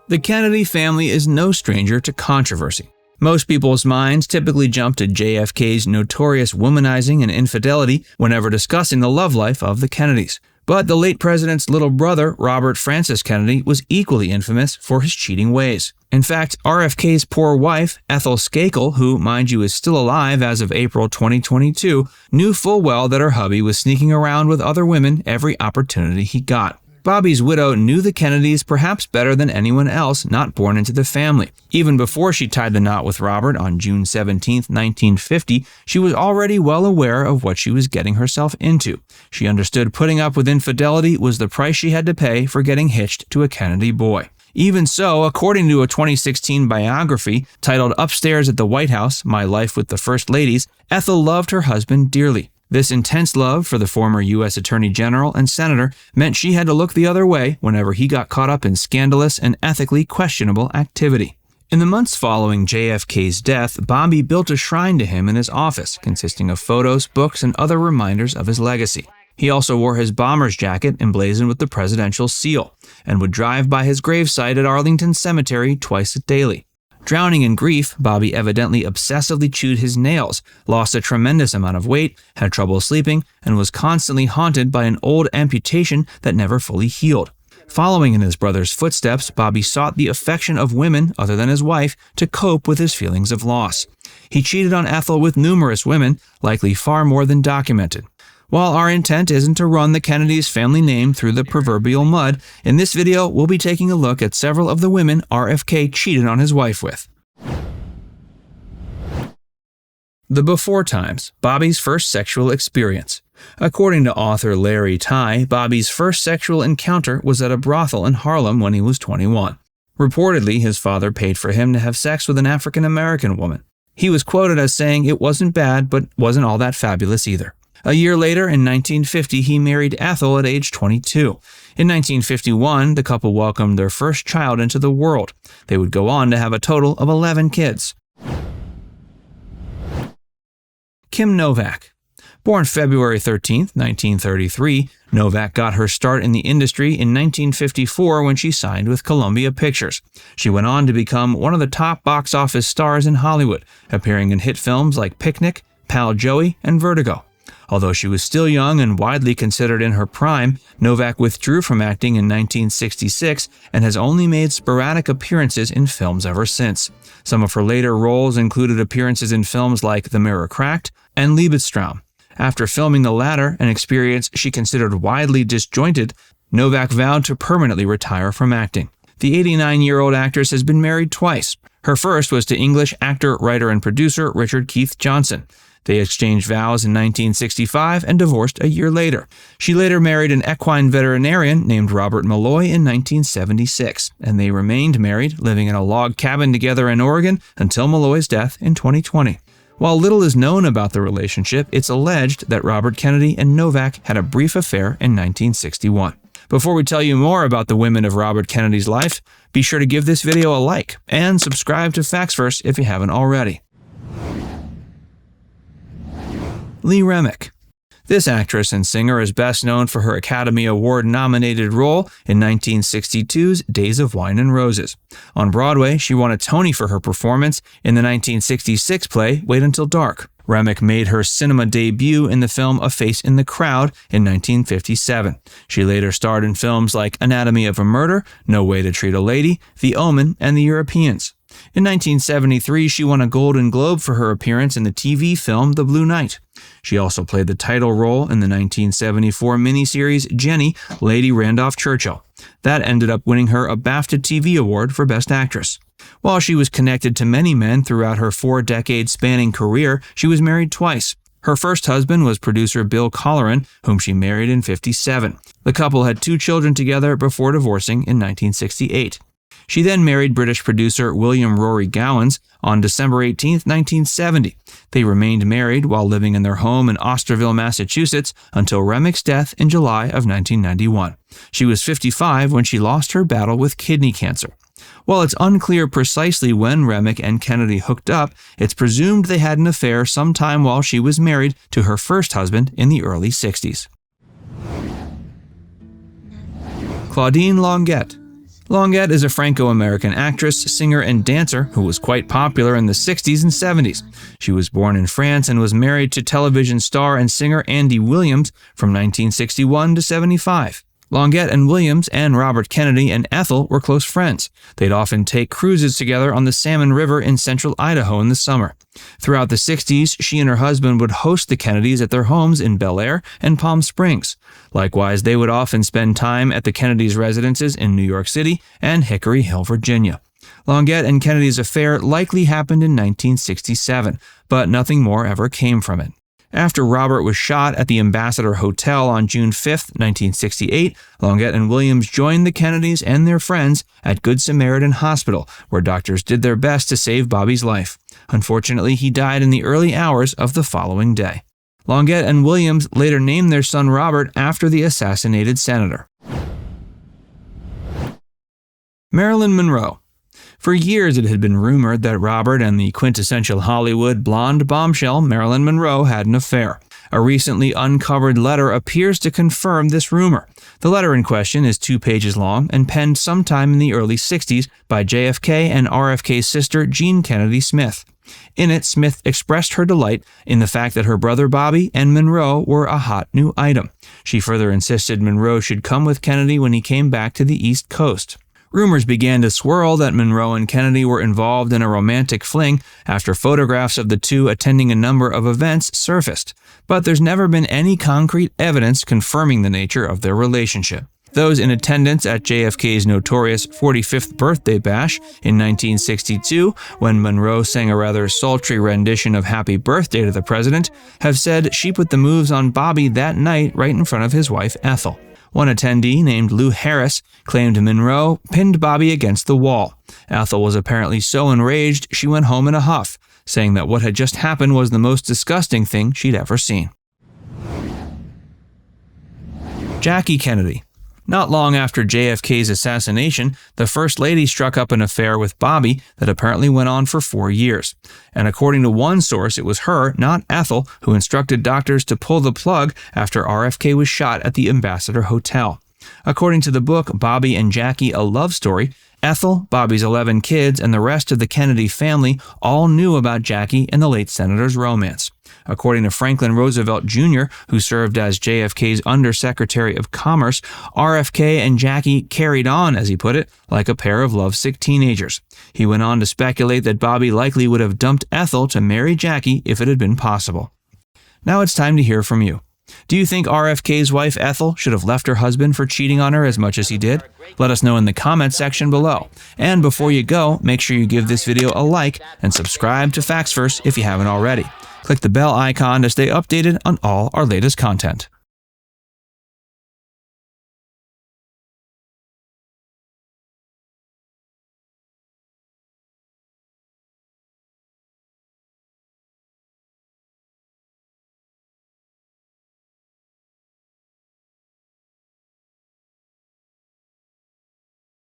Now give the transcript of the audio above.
The Kennedy family is no stranger to controversy. Most people's minds typically jump to JFK's notorious womanizing and infidelity whenever discussing the love life of the Kennedys. But the late president's little brother, Robert Francis Kennedy, was equally infamous for his cheating ways. In fact, RFK's poor wife, Ethel Shakel, who, mind you, is still alive as of April 2022, knew full well that her hubby was sneaking around with other women every opportunity he got. Bobby's widow knew the Kennedys perhaps better than anyone else not born into the family. Even before she tied the knot with Robert on June 17, 1950, she was already well aware of what she was getting herself into. She understood putting up with infidelity was the price she had to pay for getting hitched to a Kennedy boy. Even so, according to a 2016 biography titled Upstairs at the White House, My Life with the First Ladies, Ethel loved her husband dearly. This intense love for the former U.S. Attorney General and Senator meant she had to look the other way whenever he got caught up in scandalous and ethically questionable activity. In the months following JFK's death, Bobby built a shrine to him in his office, consisting of photos, books, and other reminders of his legacy. He also wore his bomber's jacket emblazoned with the presidential seal, and would drive by his gravesite at Arlington Cemetery twice daily. Drowning in grief, Bobby evidently obsessively chewed his nails, lost a tremendous amount of weight, had trouble sleeping, and was constantly haunted by an old amputation that never fully healed. Following in his brother's footsteps, Bobby sought the affection of women other than his wife to cope with his feelings of loss. He cheated on Ethel with numerous women, likely far more than documented. While our intent isn't to run the Kennedys' family name through the proverbial mud, in this video we'll be taking a look at several of the women RFK cheated on his wife with. The before times, Bobby's first sexual experience. According to author Larry Tye, Bobby's first sexual encounter was at a brothel in Harlem when he was 21. Reportedly, his father paid for him to have sex with an African-American woman. He was quoted as saying it wasn't bad, but wasn't all that fabulous either. A year later, in 1950, he married Ethel at age 22. In 1951, the couple welcomed their first child into the world. They would go on to have a total of 11 kids. Kim Novak. Born February 13, 1933, Novak got her start in the industry in 1954 when she signed with Columbia Pictures. She went on to become one of the top box office stars in Hollywood, appearing in hit films like Picnic, Pal Joey, and Vertigo. Although she was still young and widely considered in her prime, Novak withdrew from acting in 1966 and has only made sporadic appearances in films ever since. Some of her later roles included appearances in films like The Mirror Cracked and Liebestraum. After filming the latter, an experience she considered widely disjointed, Novak vowed to permanently retire from acting. The 89-year-old actress has been married twice. Her first was to English actor, writer, and producer Richard Keith Johnson. They exchanged vows in 1965 and divorced a year later. She later married an equine veterinarian named Robert Malloy in 1976, and they remained married, living in a log cabin together in Oregon until Malloy's death in 2020. While little is known about the relationship, it's alleged that Robert Kennedy and Novak had a brief affair in 1961. Before we tell you more about the women of Robert Kennedy's life, be sure to give this video a like and subscribe to Facts First if you haven't already. Remick. This actress and singer is best known for her Academy Award-nominated role in 1962's Days of Wine and Roses. On Broadway, she won a Tony for her performance in the 1966 play Wait Until Dark. Remick made her cinema debut in the film A Face in the Crowd in 1957. She later starred in films like Anatomy of a Murder, No Way to Treat a Lady, The Omen, and The Europeans. In 1973, she won a Golden Globe for her appearance in the TV film The Blue Knight. She also played the title role in the 1974 miniseries Jenny, Lady Randolph Churchill. That ended up winning her a BAFTA TV award for Best Actress. While she was connected to many men throughout her 4-decade-spanning career, she was married twice. Her first husband was producer Bill Colleran, whom she married in 1957. The couple had 2 children together before divorcing in 1968. She then married British producer William Rory Gowans on December 18, 1970. They remained married while living in their home in Osterville, Massachusetts, until Remick's death in July of 1991. She was 55 when she lost her battle with kidney cancer. While it's unclear precisely when Remick and Kennedy hooked up, it's presumed they had an affair sometime while she was married to her first husband in the early 60s. Claudine Longet. Longet is a Franco-American actress, singer, and dancer who was quite popular in the 60s and 70s. She was born in France and was married to television star and singer Andy Williams from 1961 to 75. Longet and Williams and Robert Kennedy and Ethel were close friends. They'd often take cruises together on the Salmon River in central Idaho in the summer. Throughout the 60s, she and her husband would host the Kennedys at their homes in Bel Air and Palm Springs. Likewise, they would often spend time at the Kennedys' residences in New York City and Hickory Hill, Virginia. Longet and Kennedy's affair likely happened in 1967, but nothing more ever came from it. After Robert was shot at the Ambassador Hotel on June 5, 1968, Longet and Williams joined the Kennedys and their friends at Good Samaritan Hospital, where doctors did their best to save Bobby's life. Unfortunately, he died in the early hours of the following day. Longet and Williams later named their son Robert after the assassinated senator. Marilyn Monroe. For years, it had been rumored that Robert and the quintessential Hollywood blonde bombshell Marilyn Monroe had an affair. A recently uncovered letter appears to confirm this rumor. The letter in question is 2 pages long and penned sometime in the early 60s by JFK and RFK's sister Jean Kennedy Smith. In it, Smith expressed her delight in the fact that her brother Bobby and Monroe were a hot new item. She further insisted Monroe should come with Kennedy when he came back to the East Coast. Rumors began to swirl that Monroe and Kennedy were involved in a romantic fling after photographs of the two attending a number of events surfaced, but there's never been any concrete evidence confirming the nature of their relationship. Those in attendance at JFK's notorious 45th birthday bash in 1962, when Monroe sang a rather sultry rendition of Happy Birthday to the President, have said she put the moves on Bobby that night right in front of his wife Ethel. One attendee, named Lou Harris, claimed Monroe pinned Bobby against the wall. Ethel was apparently so enraged she went home in a huff, saying that what had just happened was the most disgusting thing she'd ever seen. Jackie Kennedy. Not long after JFK's assassination, the First Lady struck up an affair with Bobby that apparently went on for 4 years. And according to one source, it was her, not Ethel, who instructed doctors to pull the plug after RFK was shot at the Ambassador Hotel. According to the book Bobby and Jackie, A Love Story, Ethel, Bobby's 11 kids, and the rest of the Kennedy family all knew about Jackie and the late senator's romance. According to Franklin Roosevelt Jr., who served as JFK's Undersecretary of Commerce, RFK and Jackie carried on, as he put it, like a pair of lovesick teenagers. He went on to speculate that Bobby likely would have dumped Ethel to marry Jackie if it had been possible. Now it's time to hear from you. Do you think RFK's wife Ethel should have left her husband for cheating on her as much as he did? Let us know in the comments section below. And before you go, make sure you give this video a like and subscribe to Facts First if you haven't already. Click the bell icon to stay updated on all our latest content.